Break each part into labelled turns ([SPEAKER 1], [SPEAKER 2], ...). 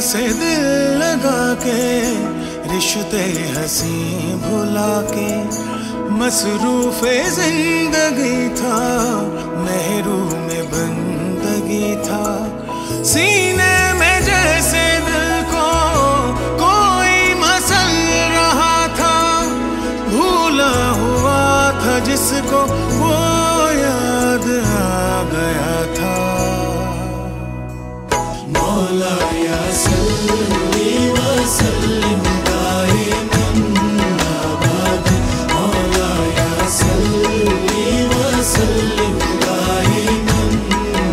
[SPEAKER 1] سے دل لگا کے رشتے ہنسی بھلا کے مصروف زندگی تھا محروم بندگی تھا سینے میں جیسے دل کو کوئی مسل رہا تھا بھولا ہوا تھا جس کو وہ یاد آ گیا تھا مولا یا صلی وسلم دائما ابدا مولا یا صلی وسلم دائما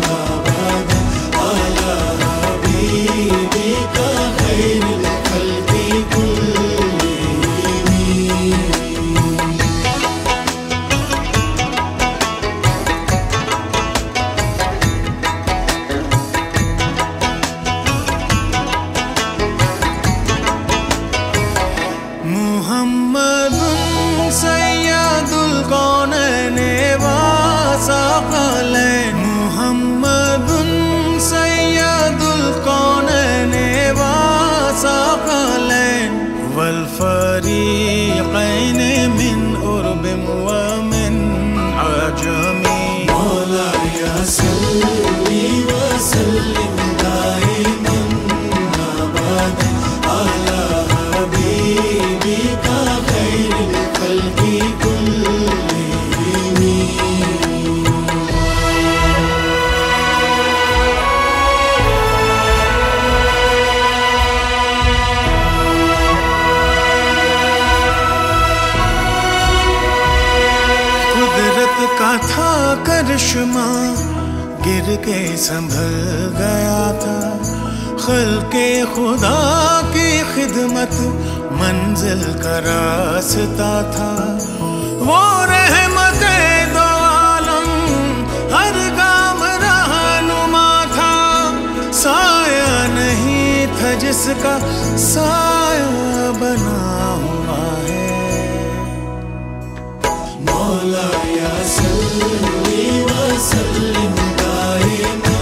[SPEAKER 1] ابدا علی حبیبک خیر الخلق کلهم محمد سید الکونین وثقلین محمد سید الکونین وثقلین والفریقین من عرب ومن عجم مولا یا صلی وسلم دائما ابدا علی حبیبک خیر الخلق کلهم قدرت کا تھا کرشمہ گر کے سنبھل گیا تھا خلق خدا کی خدمت منزل کا راستہ تھا وہ رحمت دو عالم ہر گام رہنما تھا سایہ نہیں تھا جس کا سایہ بنا ہوا ہے مولا یا صلی وسلم دائما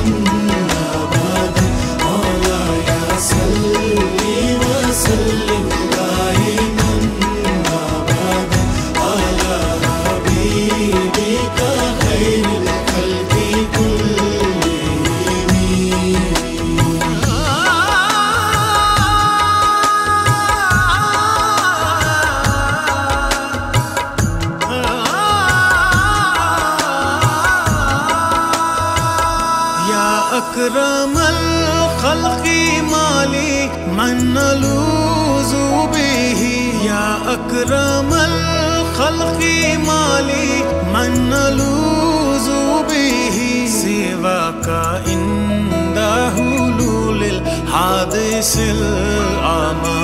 [SPEAKER 1] ابدا مولا یا صلی وسلم دائما ابدا علی حبیبک خیر الخلق کلهم اکرم الخلق مالی من نلوذ به یا اکرم الخلق مالی من نلوذ به سواک عند حلول الحادث العام